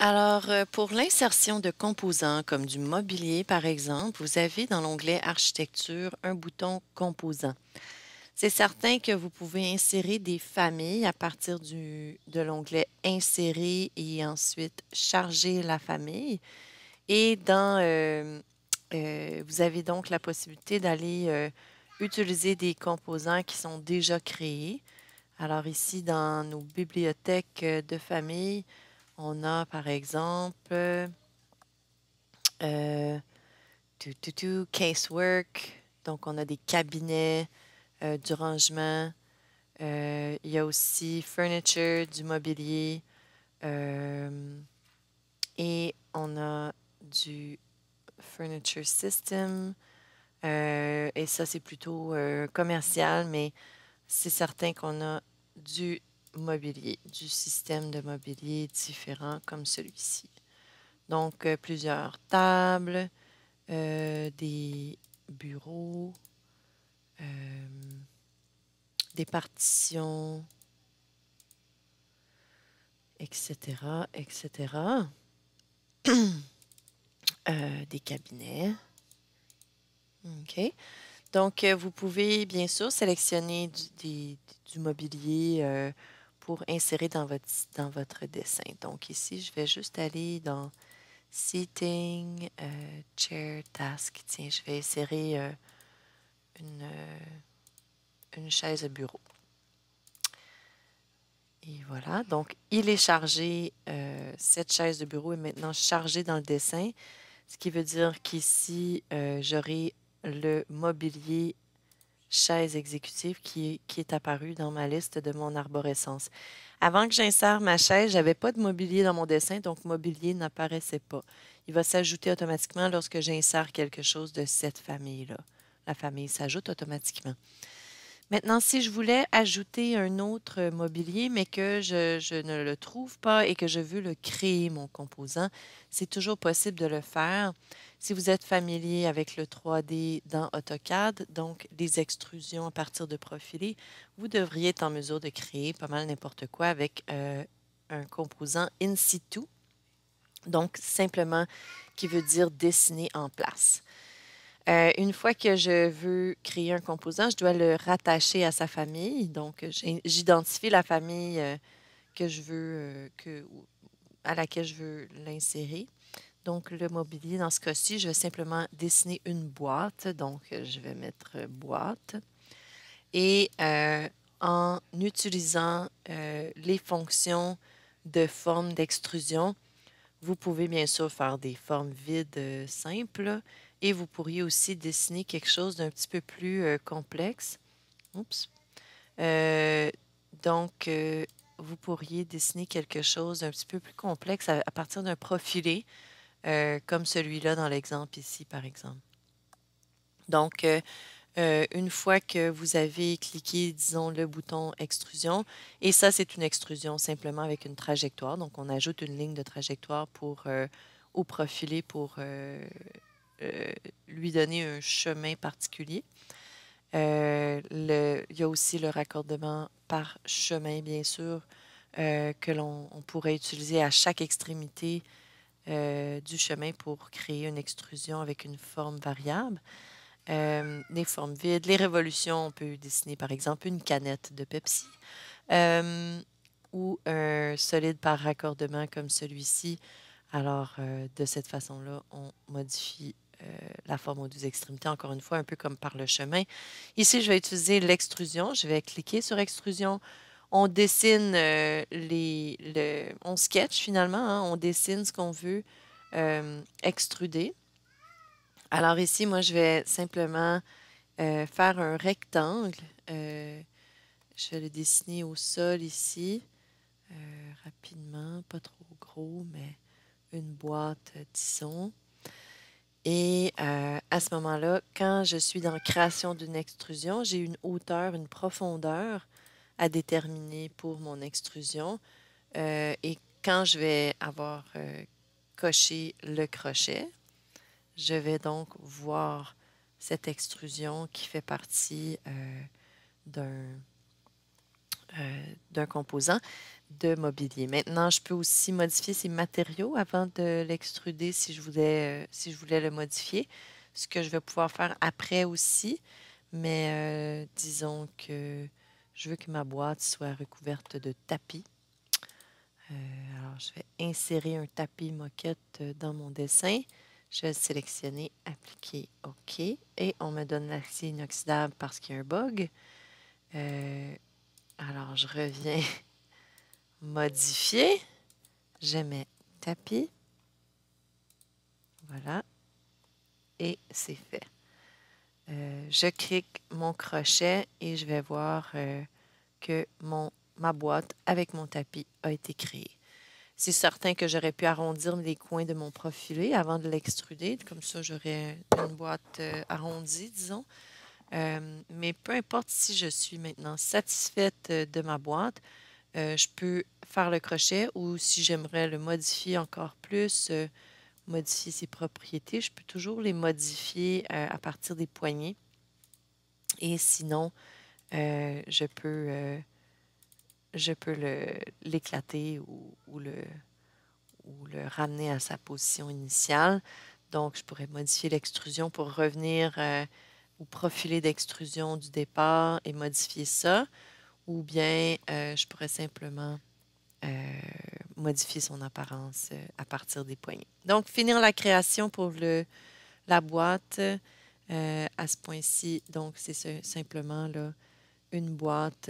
Alors, pour l'insertion de composants comme du mobilier, par exemple, vous avez dans l'onglet Architecture un bouton Composants. C'est certain que vous pouvez insérer des familles à partir de l'onglet Insérer et ensuite Charger la famille. Et vous avez donc la possibilité d'aller utiliser des composants qui sont déjà créés. Alors ici, dans nos bibliothèques de famille, on a par exemple euh, casework. Donc, on a des cabinets, du rangement. Il y a aussi furniture, du mobilier. euh, et on a du furniture system. Et ça, c'est plutôt commercial, mais c'est certain qu'on a du mobilier, du système de mobilier différent comme celui-ci. Donc, plusieurs tables, des bureaux, euh, des partitions, etc., etc. Des cabinets. OK. Donc, vous pouvez bien sûr sélectionner du mobilier pour insérer dans votre dessin. Donc, ici, je vais juste aller dans Seating, Chair, Task. Tiens, je vais insérer une, une chaise de bureau. Et voilà, donc il est chargé, cette chaise de bureau est maintenant chargée dans le dessin, ce qui veut dire qu'ici, j'aurai le mobilier chaise exécutive qui est apparu dans ma liste de mon arborescence. Avant que j'insère ma chaise, je n'avais pas de mobilier dans mon dessin, donc mobilier n'apparaissait pas. Il va s'ajouter automatiquement lorsque j'insère quelque chose de cette famille-là. La famille s'ajoute automatiquement. Maintenant, si je voulais ajouter un autre mobilier, mais que je ne le trouve pas et que je veux le créer, mon composant, c'est toujours possible de le faire. Si vous êtes familier avec le 3D dans AutoCAD, donc les extrusions à partir de profilés, vous devriez être en mesure de créer pas mal n'importe quoi avec un composant in situ, donc simplement qui veut dire dessiner en place. Une fois que je veux créer un composant, je dois le rattacher à sa famille. Donc, j'identifie la famille que je veux, à laquelle je veux l'insérer. Donc, le mobilier, dans ce cas-ci, je vais simplement dessiner une boîte. Donc, je vais mettre boîte. Et en utilisant les fonctions de forme d'extrusion, vous pouvez bien sûr faire des formes vides simples et vous pourriez aussi dessiner quelque chose d'un petit peu plus complexe. Oups. Euh, donc, vous pourriez dessiner quelque chose d'un petit peu plus complexe à partir d'un profilé, comme celui-là dans l'exemple ici, par exemple. Donc, une fois que vous avez cliqué, disons, le bouton extrusion, et ça, c'est une extrusion simplement avec une trajectoire. Donc, on ajoute une ligne de trajectoire au profilé pour lui donner un chemin particulier. Il y a aussi le raccordement par chemin, bien sûr, que l'on pourrait utiliser à chaque extrémité du chemin pour créer une extrusion avec une forme variable. Les formes vides, les révolutions, on peut dessiner par exemple une canette de Pepsi euh, ou un solide par raccordement comme celui-ci. Alors, de cette façon-là, on modifie la forme aux deux extrémités, encore une fois, un peu comme par le chemin. Ici, je vais utiliser l'extrusion. Je vais cliquer sur extrusion. On dessine on sketch finalement, hein, on dessine ce qu'on veut extruder. Alors ici, moi, je vais simplement faire un rectangle. Je vais le dessiner au sol ici, rapidement, pas trop gros, mais une boîte, disons. Et à ce moment-là, quand je suis dans création d'une extrusion, j'ai une hauteur, une profondeur à déterminer pour mon extrusion. Et quand je vais avoir coché le crochet, je vais donc voir cette extrusion qui fait partie d'un d'un composant. de mobilier. Maintenant, je peux aussi modifier ces matériaux avant de l'extruder si je voulais le modifier, ce que je vais pouvoir faire après aussi. Mais disons que je veux que ma boîte soit recouverte de tapis. Alors, je vais insérer un tapis moquette dans mon dessin. Je vais le sélectionner, appliquer OK. Et on me donne l'acier inoxydable parce qu'il y a un bug. Alors, je reviens modifier. Je mets tapis. Voilà. Et c'est fait. Je clique mon crochet et je vais voir que ma boîte avec mon tapis a été créée. C'est certain que j'aurais pu arrondir les coins de mon profilé avant de l'extruder. Comme ça, j'aurais une boîte arrondie, disons. Mais peu importe si je suis maintenant satisfaite de ma boîte, je peux faire le crochet ou si j'aimerais le modifier encore plus, modifier ses propriétés, je peux toujours les modifier à partir des poignées. Et sinon, je peux l'éclater ou le ramener à sa position initiale. Donc, je pourrais modifier l'extrusion pour revenir au profilé d'extrusion du départ et modifier ça. Ou bien, je pourrais simplement modifier son apparence à partir des poignées. Donc, finir la création pour la boîte à ce point-ci. Donc, c'est simplement là, une boîte,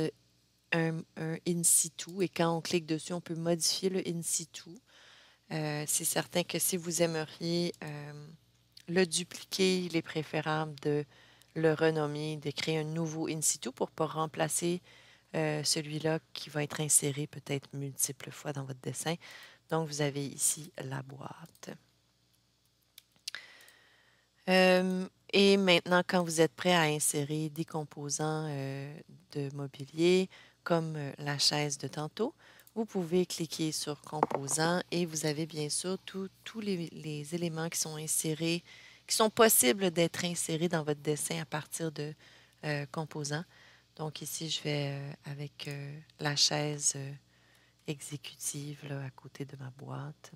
un in situ. Et quand on clique dessus, on peut modifier le in situ. C'est certain que si vous aimeriez le dupliquer, il est préférable de le renommer, de créer un nouveau in situ pour ne pas remplacer celui-là qui va être inséré peut-être multiples fois dans votre dessin. Donc, vous avez ici la boîte. Et maintenant, quand vous êtes prêt à insérer des composants de mobilier, comme la chaise de tantôt, vous pouvez cliquer sur Composants et vous avez bien sûr tous les éléments qui sont insérés, qui sont possibles d'être insérés dans votre dessin à partir de composants. Donc ici, je vais avec la chaise exécutive là, à côté de ma boîte,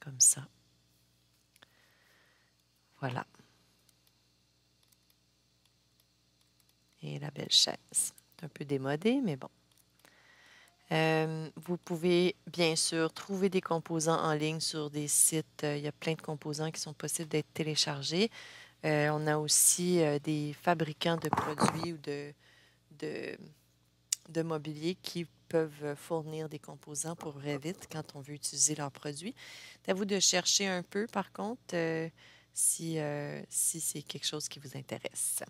comme ça. Voilà. Et la belle chaise. C'est un peu démodé, mais bon. Vous pouvez bien sûr trouver des composants en ligne sur des sites. Il y a plein de composants qui sont possibles d'être téléchargés. On a aussi des fabricants de produits ou de mobilier qui peuvent fournir des composants pour Revit quand on veut utiliser leurs produits. C'est à vous de chercher un peu, par contre, si c'est quelque chose qui vous intéresse.